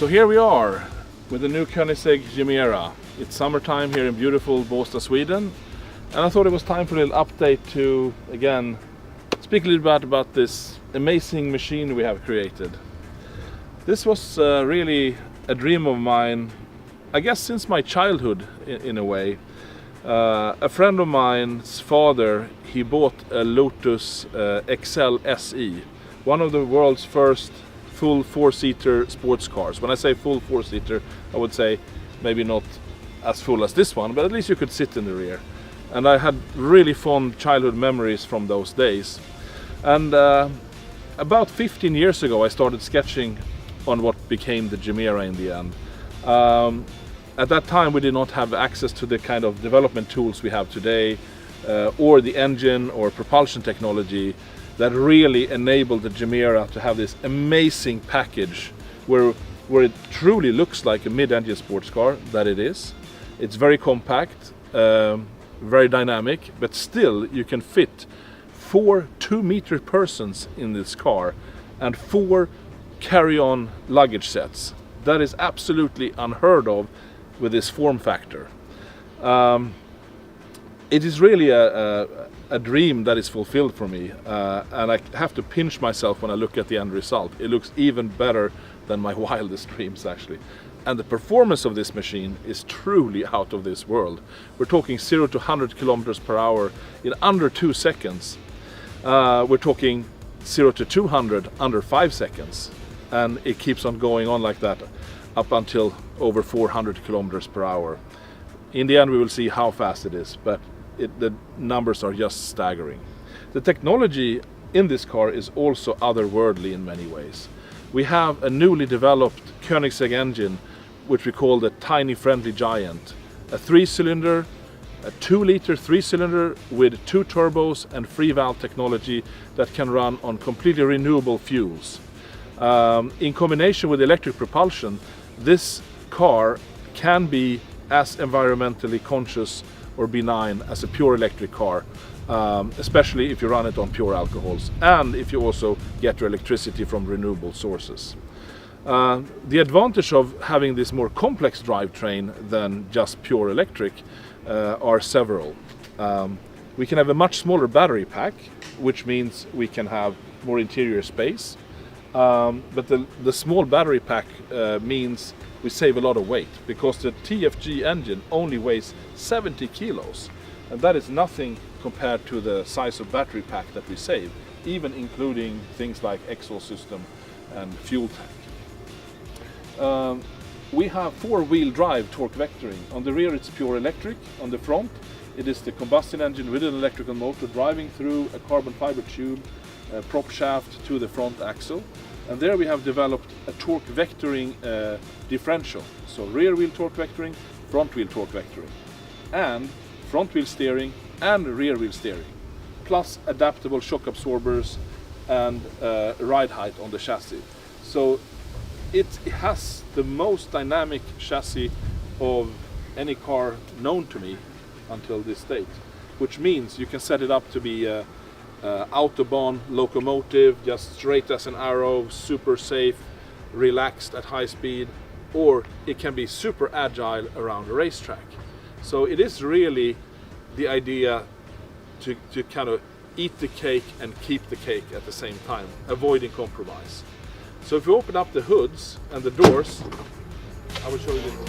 So here we are with the new Koenigsegg Gemera. It's summertime here in beautiful Båstad, Sweden, and I thought it was time for a little update to, again, speak a little bit about this amazing machine we have created. This was really a dream of mine, I guess since my childhood in a way. A friend of mine's father, he bought a Lotus XL SE, one of the world's first full four-seater sports cars. When I say full four-seater, I would say maybe not as full as this one, but at least you could sit in the rear. And I had really fond childhood memories from those days. And about 15 years ago I started sketching on what became the Gemera in the end. At that time we did not have access to the kind of development tools we have today, or the engine or propulsion technology that really enabled the Gemera to have this amazing package where it truly looks like a mid-engine sports car, that it is. It's very compact, very dynamic, but still you can fit 4 2-meter persons in this car and 4 carry-on luggage sets. That is absolutely unheard of with this form factor. It is really a dream that is fulfilled for me, and I have to pinch myself when I look at the end result. It looks even better than my wildest dreams, actually. And the performance of this machine is truly out of this world. We're talking 0 to 100 kilometers per hour in under 2 seconds. We're talking 0 to 200 under 5 seconds. And it keeps on going on like that up until over 400 kilometers per hour. In the end we will see how fast it is, but the numbers are just staggering. The technology in this car is also otherworldly in many ways. We have a newly developed Koenigsegg engine, which we call the Tiny Friendly Giant. A 3-cylinder, a 2-liter 3-cylinder with 2 turbos and free valve technology that can run on completely renewable fuels. In combination with electric propulsion, this car can be as environmentally conscious or benign as a pure electric car, especially if you run it on pure alcohols and if you also get your electricity from renewable sources. The advantage of having this more complex drivetrain than just pure electric are several. We can have a much smaller battery pack, which means we can have more interior space. But the small battery pack means we save a lot of weight, because the TFG engine only weighs 70 kilos, and that is nothing compared to the size of battery pack that we save, even including things like exhaust system and fuel tank. We have 4-wheel drive torque vectoring. On the rear it's pure electric, on the front it is the combustion engine with an electrical motor driving through a carbon fiber tube prop shaft to the front axle, and there we have developed a torque vectoring differential. So rear wheel torque vectoring, front wheel torque vectoring, and front wheel steering and rear wheel steering, plus adaptable shock absorbers and ride height on the chassis. So it has the most dynamic chassis of any car known to me until this date, which means you can set it up to be Autobahn locomotive, just straight as an arrow, super safe, relaxed at high speed, or it can be super agile around a racetrack. So it is really the idea to kind of eat the cake and keep the cake at the same time, avoiding compromise. So if you open up the hoods and the doors, I will show you this.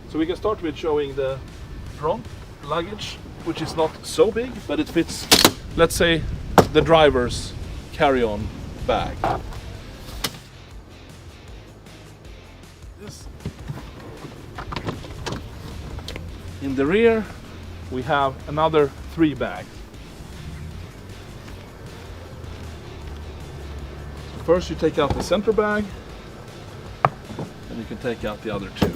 So we can start with showing the front luggage, which is not so big, but it fits, let's say, the driver's carry-on bag. In the rear we have another 3 bags. So first you take out the center bag, and you can take out the other 2.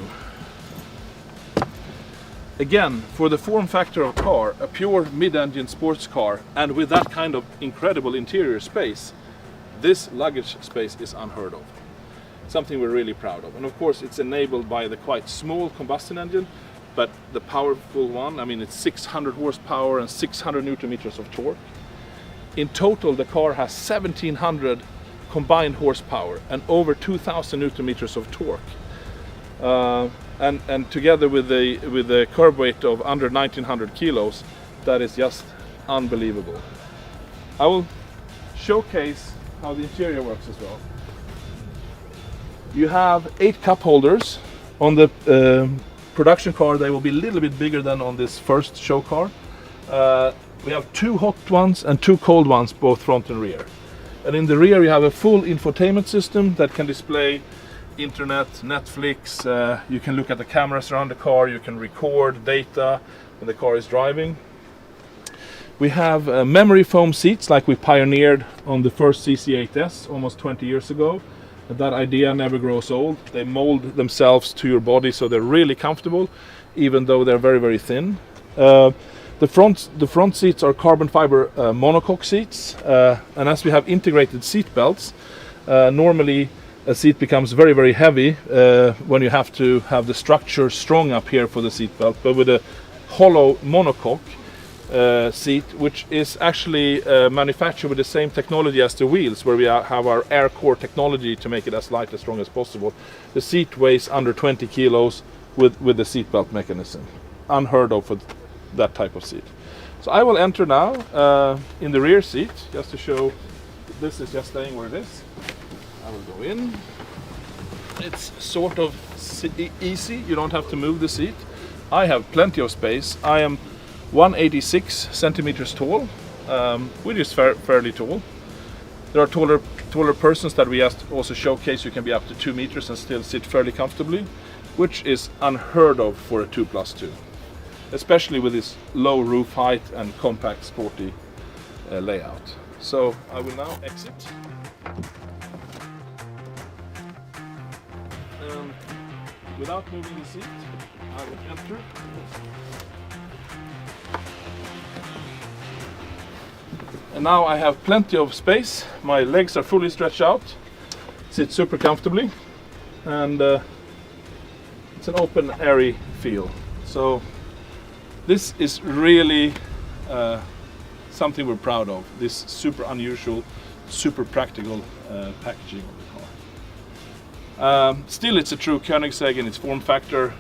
Again, for the form factor of car, a pure mid-engine sports car, and with that kind of incredible interior space, this luggage space is unheard of. Something we're really proud of. And of course it's enabled by the quite small combustion engine, but the powerful one, I mean, it's 600 horsepower and 600 newton meters of torque. In total, the car has 1700 combined horsepower and over 2000 newton meters of torque. And together with the curb weight of under 1900 kilos, that is just unbelievable. I will showcase how the interior works as well. You have 8 cup holders. On the production car, they will be a little bit bigger than on this first show car. We have 2 hot ones and 2 cold ones, both front and rear. And in the rear you have a full infotainment system that can display internet, Netflix, you can look at the cameras around the car, you can record data when the car is driving. We have memory foam seats like we pioneered on the first CC8S almost 20 years ago. That idea never grows old. They mold themselves to your body, so they're really comfortable, even though they're very, very thin. The front seats are carbon fiber monocoque seats, and as we have integrated seat belts, normally a seat becomes very, very heavy when you have to have the structure strong up here for the seat belt. But with a hollow monocoque seat, which is actually manufactured with the same technology as the wheels, where we have our air core technology to make it as light and strong as possible. The seat weighs under 20 kilos with the seat belt mechanism. Unheard of for that type of seat. So I will enter now in the rear seat, just to show this is just staying where it is. I will go in. It's sort of easy, you don't have to move the seat. I have plenty of space. I am 186 centimeters tall, which is fairly tall. There are taller persons that we also showcase. You can be up to 2 meters and still sit fairly comfortably, which is unheard of for a 2+2, especially with this low roof height and compact sporty layout. So I will now exit. And without moving the seat, I will enter. And now I have plenty of space. My legs are fully stretched out. Sit super comfortably, and it's an open, airy feel. So this is really something we're proud of. This super unusual, super practical packaging of the car. Still, it's a true Koenigsegg in its form factor.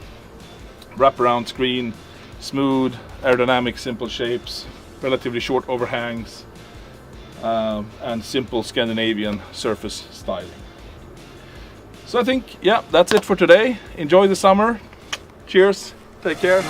Wraparound screen, smooth, aerodynamic, simple shapes, relatively short overhangs, and simple Scandinavian surface styling. So I think, yeah, that's it for today. Enjoy the summer. Cheers. Take care.